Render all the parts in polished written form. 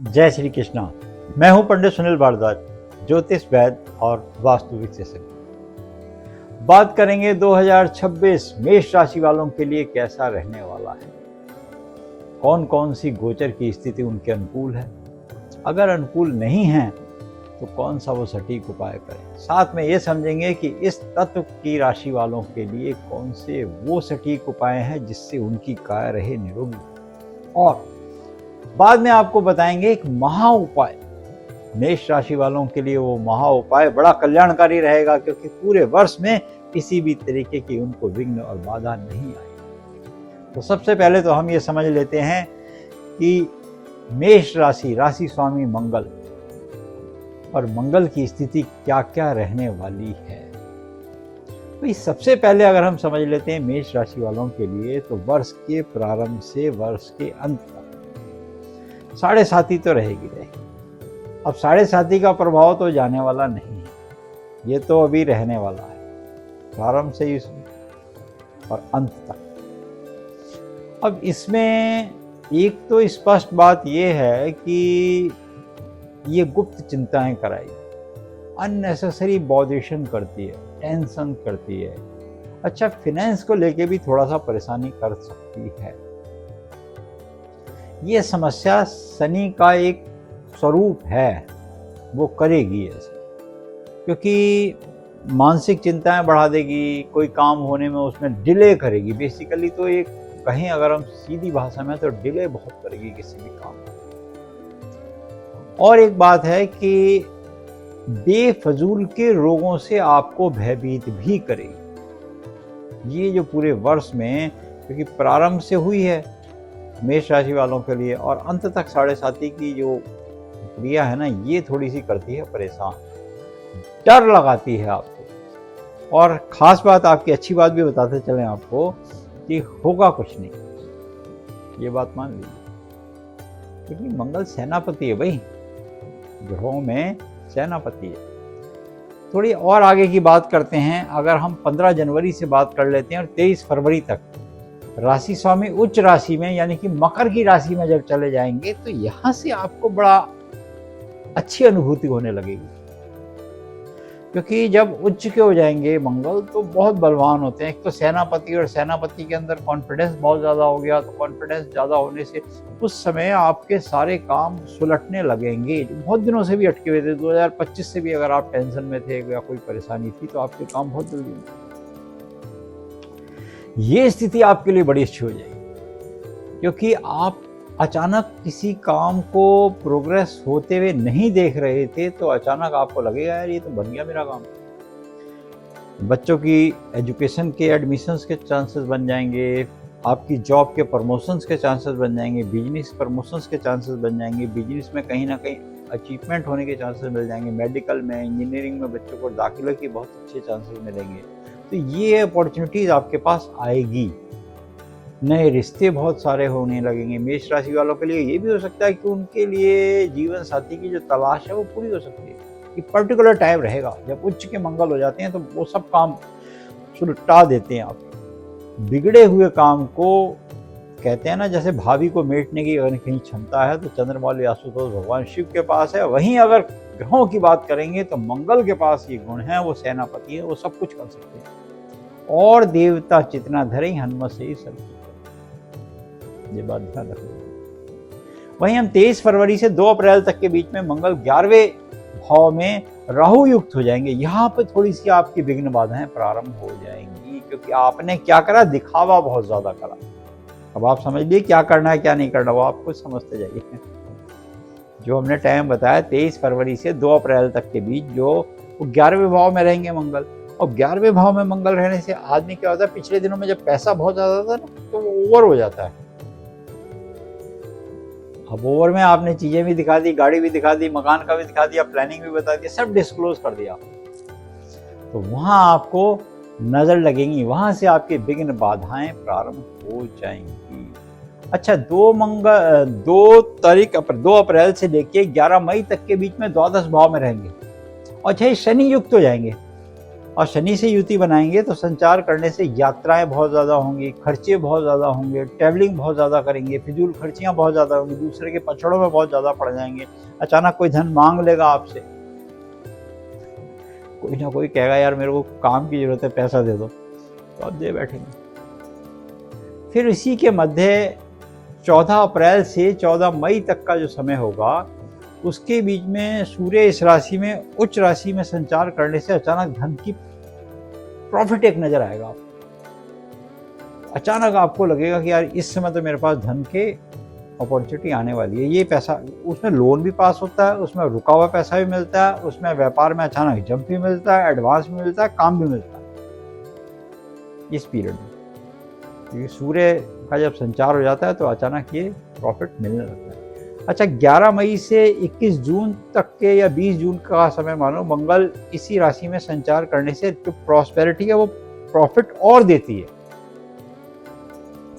जय श्री कृष्णा। मैं हूं पंडित सुनील भारद्वाज, ज्योतिष वैद्य और वास्तु विशेषज्ञ। बात करेंगे 2026 मेष राशि वालों के लिए कैसा रहने वाला है, कौन कौन सी गोचर की स्थिति उनके अनुकूल है, अगर अनुकूल नहीं है तो कौन सा वो सटीक उपाय करें। साथ में ये समझेंगे कि इस तत्व की राशि वालों के लिए कौन से वो सटीक उपाय हैं जिससे उनकी काया रहे निरोगी, और बाद में आपको बताएंगे एक महा उपाय। मेष राशि वालों के लिए वो महा उपाय बड़ा कल्याणकारी रहेगा, क्योंकि पूरे वर्ष में किसी भी तरीके की उनको विघ्न और बाधा नहीं आएगी। तो सबसे पहले तो हम ये समझ लेते हैं कि मेष राशि स्वामी मंगल, और मंगल की स्थिति क्या क्या रहने वाली है। तो सबसे पहले अगर हम समझ लेते हैं मेष राशि वालों के लिए, तो वर्ष के प्रारंभ से वर्ष के अंत तक 7.5 तो रहेगी। अब 7.5 का प्रभाव तो जाने वाला नहीं है, ये तो अभी रहने वाला है, प्रारंभ से ही और अंत तक। अब इसमें एक तो स्पष्ट बात यह है कि ये गुप्त चिंताएं कराएगी, अननेसेसरी बॉदरेशन करती है, टेंशन करती है। अच्छा, फाइनेंस को लेके भी थोड़ा सा परेशानी कर सकती है। ये समस्या शनि का एक स्वरूप है, वो करेगी ऐसे, क्योंकि मानसिक चिंताएं बढ़ा देगी, कोई काम होने में उसमें डिले करेगी। बेसिकली तो एक कहें अगर हम सीधी भाषा में, तो डिले बहुत करेगी किसी भी काम में। और एक बात है कि बेफजूल के रोगों से आपको भयभीत भी करेगी। ये जो पूरे वर्ष में, क्योंकि प्रारंभ से हुई है मेष राशि वालों के लिए, और अंत तक 7.5 की जो क्रिया है ना, ये थोड़ी सी करती है परेशान, डर लगाती है आपको। और खास बात, आपकी अच्छी बात भी बताते चलें आपको कि होगा कुछ नहीं, ये बात मान लीजिए, क्योंकि मंगल सेनापति है भाई, ग्रहों में सेनापति है। थोड़ी और आगे की बात करते हैं। अगर हम 15 जनवरी से बात कर लेते हैं और 23 फरवरी तक राशि स्वामी उच्च राशि में, यानी कि मकर की राशि में जब चले जाएंगे, तो यहां से आपको बड़ा अच्छी अनुभूति होने लगेगी। क्योंकि जब उच्च के हो जाएंगे मंगल, तो बहुत बलवान होते हैं। एक तो सेनापति, और सेनापति के अंदर कॉन्फिडेंस बहुत ज़्यादा हो गया, तो कॉन्फिडेंस ज़्यादा होने से उस समय आपके सारे काम सुलटने लगेंगे। बहुत दिनों से भी अटके हुए थे, 2025 से भी अगर आप टेंशन में थे या कोई परेशानी थी, तो आपके काम बहुत जल्दी होंगे। ये स्थिति आपके लिए बड़ी अच्छी हो जाएगी, क्योंकि आप अचानक किसी काम को प्रोग्रेस होते हुए नहीं देख रहे थे, तो अचानक आपको लगेगा यार ये तो बन गया मेरा काम। बच्चों की एजुकेशन के एडमिशन्स के चांसेस बन जाएंगे, आपकी जॉब के प्रमोशंस के चांसेस बन जाएंगे, बिजनेस प्रमोशंस के चांसेस बन जाएंगे, बिजनेस में कहीं ना कहीं अचीवमेंट होने के चांसेस मिल जाएंगे, मेडिकल में, इंजीनियरिंग में बच्चों को दाखिले की बहुत अच्छे चांसेस मिलेंगे। तो ये अपॉर्चुनिटीज़ आपके पास आएगी। नए रिश्ते बहुत सारे होने लगेंगे। मेष राशि वालों के लिए ये भी हो सकता है कि उनके लिए जीवन साथी की जो तलाश है वो पूरी हो सकती है। कि पर्टिकुलर टाइम रहेगा जब उच्च के मंगल हो जाते हैं, तो वो सब काम सुलटा देते हैं। आप बिगड़े हुए काम को, कहते हैं ना, जैसे भावी को मेटने की अगर कहीं क्षमता है, तो चंद्रमौली आशुतोष भगवान शिव के पास है। वहीं अगर ग्रहों की बात करेंगे, तो मंगल के पास ये गुण है, वो सेनापति है, वो सब कुछ कर सकते हैं। और देवता चितना धरे हनुमत से ही सब, ये बात ध्यान रखिए। वहीं हम 23 फरवरी से 2 अप्रैल तक के बीच में मंगल 11वें भाव में राहु युक्त हो जाएंगे। यहाँ पे थोड़ी सी आपकी विघ्न बाधाएं प्रारंभ हो जाएंगी, क्योंकि आपने क्या करा, दिखावा बहुत ज्यादा करा। अब आप समझ लीजिए क्या करना है क्या नहीं करना, वो आप कुछ समझते जाइए। जो हमने टाइम बताया 23 फरवरी से 2 अप्रैल तक के बीच, जो 11वें भाव में रहेंगे मंगल। और 11वें भाव में मंगल रहने से आदमी क्या होता है, पिछले दिनों में जब पैसा बहुत ज्यादा था ना, तो वो ओवर हो जाता है। अब ओवर में आपने चीजें भी दिखा दी, गाड़ी भी दिखा दी, मकान का भी दिखा दिया, प्लानिंग भी बता दी, सब डिस्क्लोज कर दिया, तो वहां आपको नजर लगेंगी, वहां से आपके विघ्न बाधाएं प्रारंभ हो जाएंगी। अच्छा, 2 अप्रैल से लेके 11 मई तक के बीच में द्वादश भाव में रहेंगे। अच्छा, ये शनि युक्त हो जाएंगे, और शनि से युति बनाएंगे तो संचार करने से यात्राएं बहुत ज़्यादा होंगी, खर्चे बहुत ज़्यादा होंगे, ट्रैवलिंग बहुत ज़्यादा करेंगे, फिजूल खर्चियाँ बहुत ज़्यादा होंगी, दूसरे के पछड़ों में बहुत ज़्यादा पड़ जाएंगे। अचानक कोई धन मांग लेगा आपसे, कोई ना कोई कहेगा यार मेरे को काम की ज़रूरत है, पैसा दे दो, तो आप दे बैठेंगे। फिर इसी के मध्य 14 अप्रैल से 14 मई तक का जो समय होगा, उसके बीच में सूर्य इस राशि में उच्च राशि में संचार करने से अचानक धन की प्रॉफिट एक नजर आएगा आपको। अचानक आपको लगेगा कि यार इस समय तो मेरे पास धन के अपॉर्चुनिटी आने वाली है, ये पैसा, उसमें लोन भी पास होता है, उसमें रुका हुआ पैसा भी मिलता है, उसमें व्यापार में अचानक जंप भी मिलता है, एडवांस भी मिलता है, काम भी मिलता है इस पीरियड में। क्योंकि सूर्य का जब संचार हो जाता है तो अचानक ये प्रॉफिट मिलने लगता है। अच्छा, 11 मई से 21 जून तक के या 20 जून का समय मानो, मंगल इसी राशि में संचार करने से जो प्रॉस्पेरिटी है वो प्रॉफिट और देती है,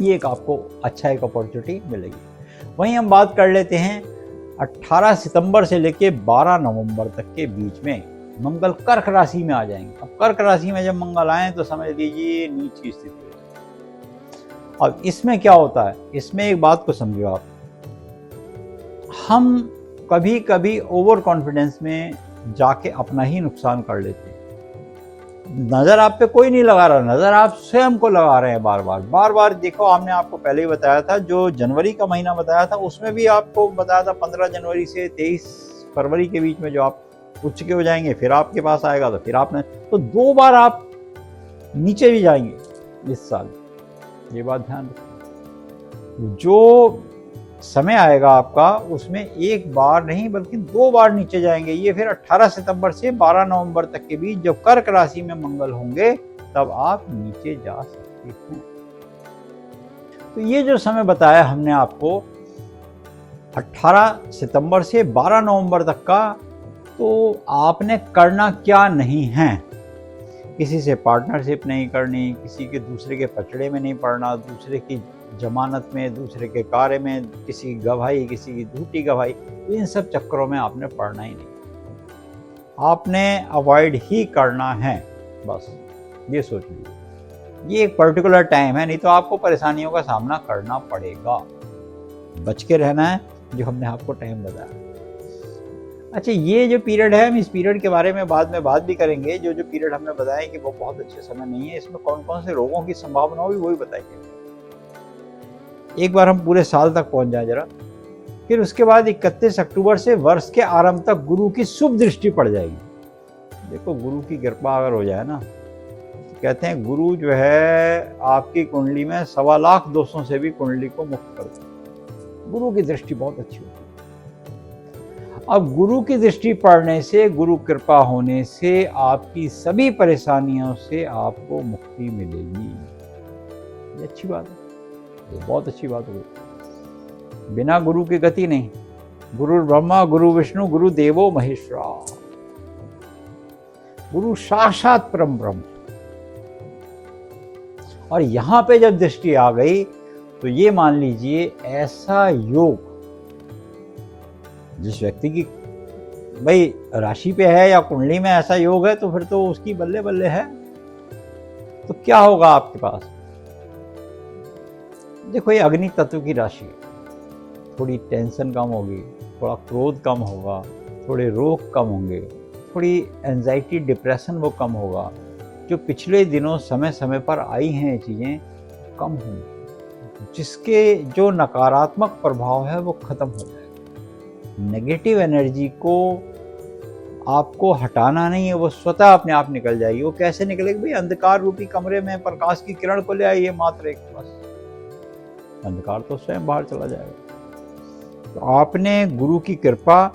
ये एक आपको अच्छा एक अपॉर्चुनिटी मिलेगी। वहीं हम बात कर लेते हैं 18 सितंबर से लेके 12 नवंबर तक के बीच में मंगल कर्क राशि में आ जाएंगे। अब कर्क राशि में जब मंगल आए तो समझ लीजिए नीच की स्थिति है। अब इसमें क्या होता है, इसमें एक बात को समझो आप, हम कभी कभी ओवर कॉन्फिडेंस में जाके अपना ही नुकसान कर लेते हैं। नजर आप पे कोई नहीं लगा रहा, नजर आप स्वयं को लगा रहे हैं बार बार। देखो, हमने आपको पहले ही बताया था, जो जनवरी का महीना बताया था उसमें भी आपको बताया था 15 जनवरी से 23 फरवरी के बीच में जो आप उच्च के हो जाएंगे, फिर आपके पास आएगा तो फिर आपने तो 2 बार आप नीचे भी जाएंगे इस साल, ये बात ध्यान रखिए। जो समय आएगा आपका उसमें एक बार नहीं बल्कि 2 बार नीचे जाएंगे। ये फिर 18 सितंबर से 12 नवंबर तक के बीच जब कर्क राशि में मंगल होंगे तब आप नीचे जा सकते हैं। तो ये जो समय बताया हमने आपको 18 सितंबर से 12 नवंबर तक का, तो आपने करना क्या नहीं है। किसी से पार्टनरशिप नहीं करनी, किसी के दूसरे के पचड़े में नहीं पड़ना, दूसरे की जमानत में, दूसरे के कार्य में, किसी की गवाही, किसी की झूठी गवाही, इन सब चक्करों में आपने पड़ना ही नहीं, आपने अवॉइड ही करना है, बस ये सोच लीजिए। ये एक पर्टिकुलर टाइम है, नहीं तो आपको परेशानियों का सामना करना पड़ेगा, बच के रहना है, जो हमने आपको टाइम बताया। अच्छा, ये जो पीरियड है, हम इस पीरियड के बारे में बाद में बात भी करेंगे। जो पीरियड हमने बताया कि वो बहुत अच्छे समय नहीं है, इसमें कौन कौन से रोगों की संभावना होगी वो भी बताएंगे। एक बार हम पूरे साल तक पहुंच जाए जरा, फिर उसके बाद 31 अक्टूबर से वर्ष के आरंभ तक गुरु की शुभ दृष्टि पड़ जाएगी। देखो, गुरु की कृपा अगर हो जाए ना, तो कहते हैं गुरु जो है आपकी कुंडली में 1.25 लाख दोषों से भी कुंडली को मुक्त कर देता है। गुरु की दृष्टि बहुत अच्छी होती है। अब गुरु की दृष्टि पड़ने से, गुरु कृपा होने से आपकी सभी परेशानियों से आपको मुक्ति मिलेगी। ये अच्छी बात है, ये बहुत अच्छी बात होगी। बिना गुरु की गति नहीं। गुरु ब्रह्मा गुरु विष्णु गुरु देवो महेश्वरा, गुरु साक्षात परम ब्रह्म। और यहां पे जब दृष्टि आ गई तो ये मान लीजिए ऐसा योग जिस व्यक्ति की भाई राशि पे है या कुंडली में ऐसा योग है, तो फिर तो उसकी बल्ले बल्ले है। तो क्या होगा आपके पास? देखो, ये अग्नि तत्व की राशि है, थोड़ी टेंशन कम होगी, थोड़ा क्रोध कम होगा, थोड़े रोग कम होंगे, थोड़ी एंजाइटी डिप्रेशन वो कम होगा। जो पिछले दिनों समय समय पर आई हैं चीज़ें कम होंगी, जिसके जो नकारात्मक प्रभाव है वो खत्म हो जाएगा। नेगेटिव एनर्जी को आपको हटाना नहीं है, वो स्वतः अपने आप निकल जाएगी। वो कैसे निकलेगी भाई? अंधकार रूपी कमरे में प्रकाश की किरण को ले आइए, मात्र एक, बस अंधकार तो स्वयं बाहर चला जाएगा। तो आपने गुरु की कृपा,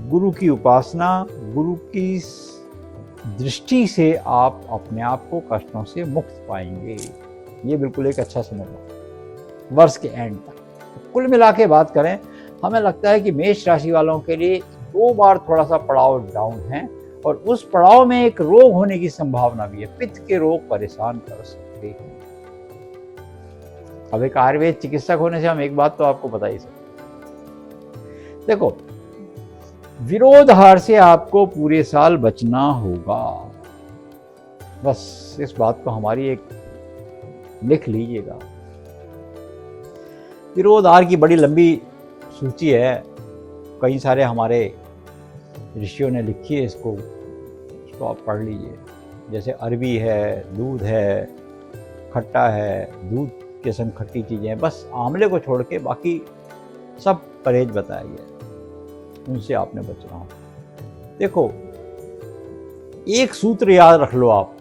गुरु की उपासना, गुरु की दृष्टि से आप अपने आप को कष्टों से मुक्त पाएंगे। ये बिल्कुल एक अच्छा समय है वर्ष के एंड तक। तो कुल मिला के बात करें, हमें लगता है कि मेष राशि वालों के लिए 2 बार थोड़ा सा पड़ाव डाउन है, और उस पड़ाव में एक रोग होने की संभावना भी है। पित्त के रोग परेशान कर सकते हैं। अब एक आयुर्वेद चिकित्सक होने से हम एक बात तो आपको बता ही सकते। देखो, विरोध हार से आपको पूरे साल बचना होगा। बस इस बात को हमारी एक लिख लीजिएगा। तिरोधार की बड़ी लंबी सूची है, कई सारे हमारे ऋषियों ने लिखी है, इसको आप पढ़ लीजिए। जैसे अरबी है, दूध है, खट्टा है, दूध के संग खट्टी चीज़ें हैं, बस आंवले को छोड़ के बाकी सब परहेज बताया गया, उनसे आपने बचना हो। देखो, एक सूत्र याद रख लो आप,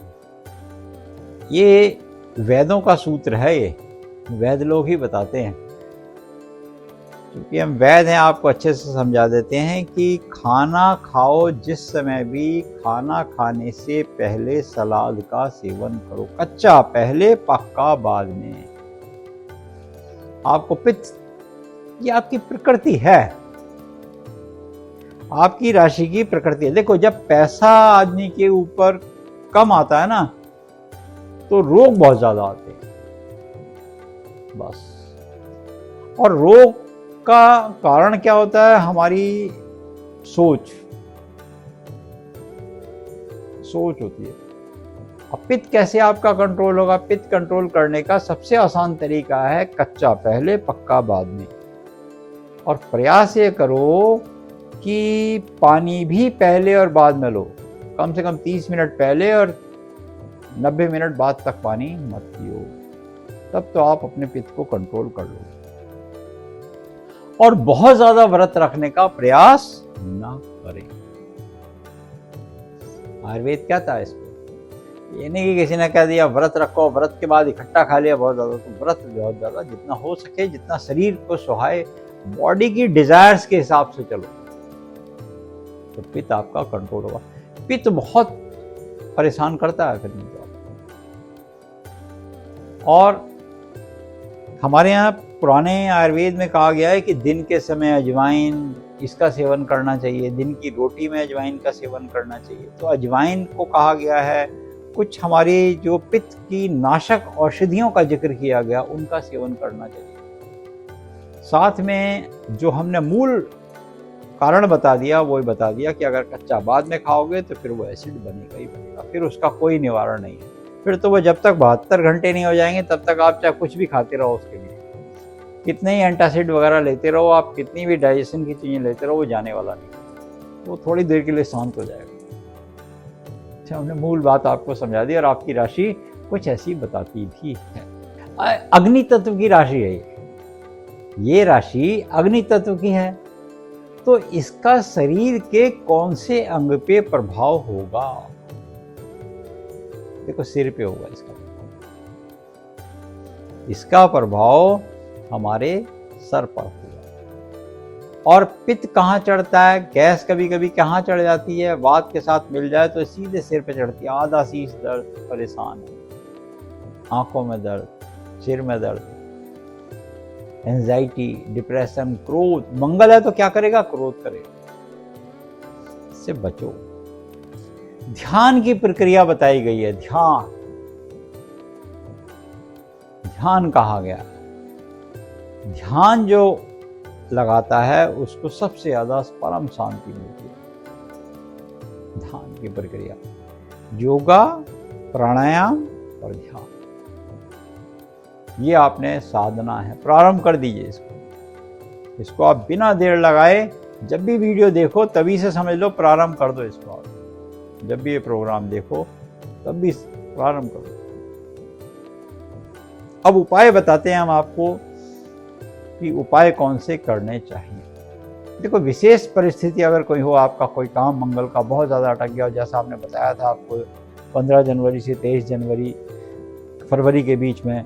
ये वेदों का सूत्र है, ये वैद लोग ही बताते हैं। क्योंकि हम वैद हैं, आपको अच्छे से समझा देते हैं कि खाना खाओ जिस समय भी, खाना खाने से पहले सलाद का सेवन करो, कच्चा पहले, पक्का बाद में। आपको पित्त, ये आपकी प्रकृति है, आपकी राशि की प्रकृति है। देखो, जब पैसा आदमी के ऊपर कम आता है ना, तो रोग बहुत ज्यादा आते हैं, बस। और रोग का कारण क्या होता है? हमारी सोच होती है। अब पित्त कैसे आपका कंट्रोल होगा? पित्त कंट्रोल करने का सबसे आसान तरीका है कच्चा पहले, पक्का बाद में। और प्रयास ये करो कि पानी भी पहले और बाद में लो, कम से कम 30 मिनट पहले और 90 मिनट बाद तक पानी मत पियो, तब तो आप अपने पित्त को कंट्रोल कर लो। और बहुत ज्यादा व्रत रखने का प्रयास ना करें। आयुर्वेद क्या था इसको? ये नहीं कि किसी ने कह दिया व्रत रखो, व्रत के बाद इकट्ठा खा लिया बहुत ज्यादा, तो व्रत बहुत ज्यादा, जितना हो सके, जितना शरीर को सुहाए, बॉडी की डिजायर्स के हिसाब से चलो, तो पित्त आपका कंट्रोल होगा। पित्त बहुत परेशान करता है फिर तो। और हमारे यहाँ पुराने आयुर्वेद में कहा गया है कि दिन के समय अजवाइन, इसका सेवन करना चाहिए, दिन की रोटी में अजवाइन का सेवन करना चाहिए। तो अजवाइन को कहा गया है, कुछ हमारी जो पित्त की नाशक औषधियों का जिक्र किया गया, उनका सेवन करना चाहिए। साथ में जो हमने मूल कारण बता दिया, वो ही बता दिया कि अगर कच्चा बाद में खाओगे तो फिर वो एसिड बनेगा ही बनेगा, फिर उसका कोई निवारण नहीं है। फिर तो वो जब तक 72 घंटे नहीं हो जाएंगे तब तक आप चाहे कुछ भी खाते रहो, उसके लिए कितने ही एंटासिड वगैरह लेते रहो, आप कितनी भी डाइजेशन की चीज़ें लेते रहो, वो जाने वाला नहीं, वो थोड़ी देर के लिए शांत हो जाएगा। अच्छा, हमने मूल बात आपको समझा दी, और आपकी राशि कुछ ऐसी बताती भी है। अग्नि तत्व की राशि है ये राशि अग्नि तत्व की है, तो इसका शरीर के कौन से अंग पे प्रभाव होगा? देखो, सिर पे होगा इसका प्रभाव हमारे सर पर होगा। और पित्त कहाँ चढ़ता है? गैस कभी कभी कहाँ चढ़ जाती है? वात के साथ मिल जाए तो सीधे सिर पे चढ़ती है। आधा शीश दर्द, परेशान है, आंखों में दर्द, सिर में दर्द, एंजाइटी, डिप्रेशन, क्रोध। मंगल है तो क्या करेगा? क्रोध करेगा। इससे बचो। ध्यान की प्रक्रिया बताई गई है। ध्यान कहा गया, ध्यान जो लगाता है उसको सबसे ज्यादा परम शांति मिलती है। ध्यान की प्रक्रिया, योगा, प्राणायाम और ध्यान, ये आपने साधना है। प्रारंभ कर दीजिए इसको आप बिना देर लगाए, जब भी वीडियो देखो तभी से समझ लो प्रारंभ कर दो इसको। आप जब भी ये प्रोग्राम देखो तब भी प्रारंभ करो। अब उपाय बताते हैं हम आपको कि उपाय कौन से करने चाहिए। देखो, विशेष परिस्थिति अगर कोई हो, आपका कोई काम मंगल का बहुत ज़्यादा अटक गया, जैसा आपने बताया था आपको 15 जनवरी से 23 फरवरी के बीच में,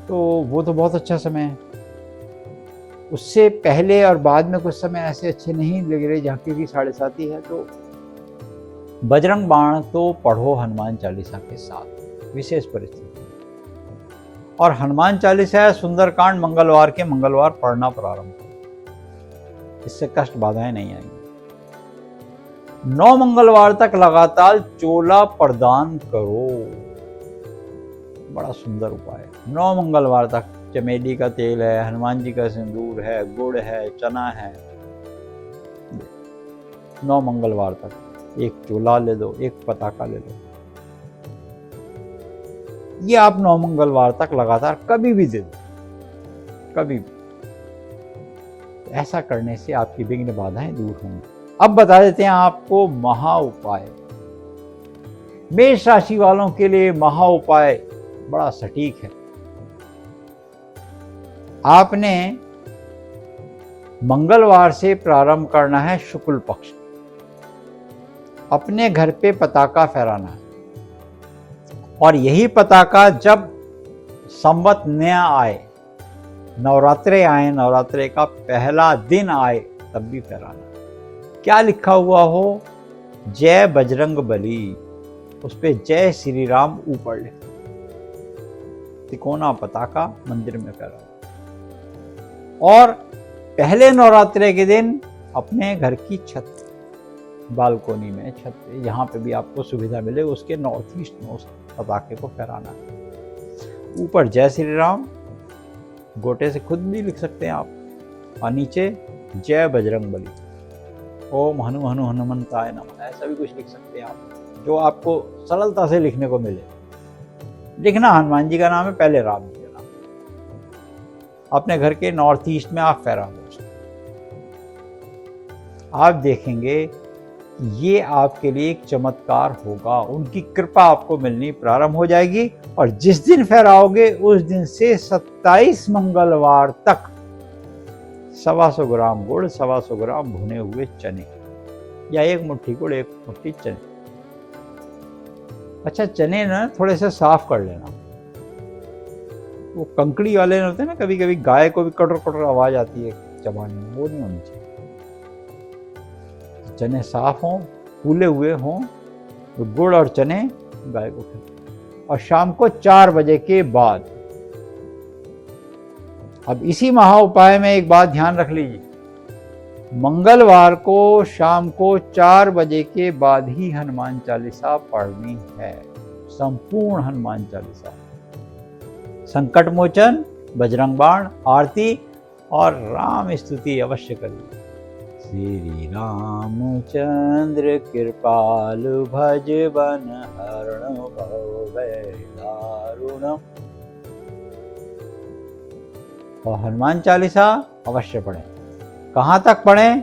तो वो तो बहुत अच्छा समय है। उससे पहले और बाद में कुछ समय ऐसे अच्छे नहीं लग रहे, जहाँ की 7.5 है, तो बजरंग बाण तो पढ़ो हनुमान चालीसा के साथ, विशेष परिस्थिति। और हनुमान चालीसा, सुंदरकांड मंगलवार के मंगलवार पढ़ना प्रारंभ करो, इससे कष्ट बाधाएं नहीं आएंगी। 9 मंगलवार तक लगातार चोला प्रदान करो, बड़ा सुंदर उपाय है। 9 मंगलवार तक चमेली का तेल है, हनुमान जी का सिंदूर है, गुड़ है, चना है। 9 मंगलवार तक एक चोला ले दो, एक पताका ले लो, ये आप 9 मंगलवार तक लगातार कभी भी दे दो, कभी भी। ऐसा करने से आपकी विघ्न बाधाएं दूर होंगी। अब बता देते हैं आपको महा उपाय। मेष राशि वालों के लिए महा उपाय बड़ा सटीक है। आपने मंगलवार से प्रारंभ करना है शुक्ल पक्ष। अपने घर पे पताका फहराना है और यही पताका जब संवत नया आए, नवरात्रे आए, नवरात्रे का पहला दिन आए, तब भी फहराना। क्या लिखा हुआ हो? जय बजरंग बली, उस पे जय श्री राम ऊपर लिखा, तिकोना पताका मंदिर में फहराना। और पहले नवरात्रे के दिन अपने घर की छत, बालकोनी में, छत पे, जहाँ पे भी आपको सुविधा मिले, उसके नॉर्थ ईस्ट में उस पताके को फहराना है। ऊपर जय श्री राम, गोटे से खुद भी लिख सकते हैं आप, और नीचे जय बजरंग बली, ओम हनु हनु हनुमंताय नमः, ऐसा भी कुछ लिख सकते हैं आप, जो आपको सरलता से लिखने को मिले। लिखना हनुमान जी का नाम है, पहले राम जी का नाम। अपने घर के नॉर्थ ईस्ट में आप फहरा दो। आप देखेंगे ये आपके लिए एक चमत्कार होगा, उनकी कृपा आपको मिलनी प्रारंभ हो जाएगी। और जिस दिन फहराओगे उस दिन से 27 मंगलवार तक 125 ग्राम गुड़, 125 ग्राम भुने हुए चने, या 1 मुट्ठी गुड़, 1 मुट्ठी चने। अच्छा, चने ना थोड़े से साफ कर लेना, वो कंकड़ी वाले होते हैं ना, कभी कभी गाय को भी कटर कटर आवाज आती है चबाने में, वो नहीं होनी चाहिए। चने साफ हों, फूले हुए हों, तो गुड़ और चने गाय को खिलाओ। और शाम को 4 बजे के बाद। अब इसी महा उपाय में एक बात ध्यान रख लीजिए, मंगलवार को शाम को 4 बजे के बाद ही हनुमान चालीसा पढ़नी है, संपूर्ण हनुमान चालीसा। संकट मोचन, बजरंग बाण, आरती और राम स्तुति अवश्य करिए। श्री रामचंद्र कृपालु भज बन हरण भव दारुणम। और हनुमान चालीसा अवश्य पढ़ें। कहाँ तक पढ़ें?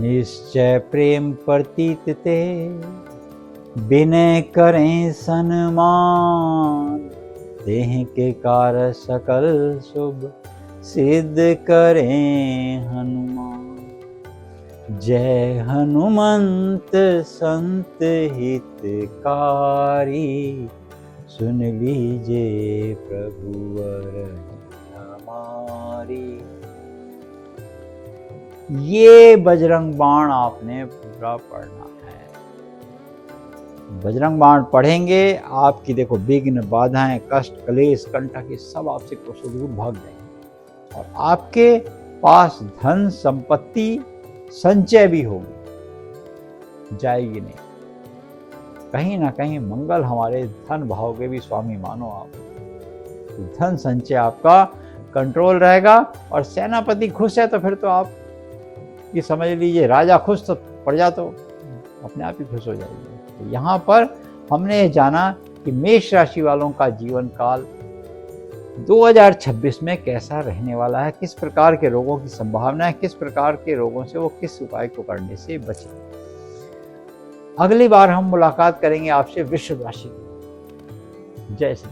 निश्चय प्रेम प्रतीत ते विनय करें सन्मान, तेह के कार सकल शुभ सिद्ध करें हनुमान। जय हनुमंत संत हितकारी, सुन लीजिए प्रभु हमारी। ये बजरंग बाण आपने पूरा पढ़ना है। बजरंग बाण पढ़ेंगे, आपकी देखो विघ्न बाधाएं, कष्ट, क्लेश, कंटक, ये सब आपसे कोसों दूर भाग जाएंगे। और आपके पास धन संपत्ति संचय भी होगी, जाएगी नहीं। कहीं ना कहीं मंगल हमारे धन भाव के भी स्वामी मानो आप, तो धन संचय आपका कंट्रोल रहेगा। और सेनापति खुश है तो फिर तो आप ये समझ लीजिए, राजा खुश तो प्रजा तो अपने आप ही खुश हो जाएगी। तो यहाँ पर हमने जाना कि मेष राशि वालों का जीवन काल 2026 में कैसा रहने वाला है, किस प्रकार के रोगों की संभावना है, किस प्रकार के रोगों से वो किस उपाय को करने से बचे। अगली बार हम मुलाकात करेंगे आपसे वृषभ राशि। जय श्री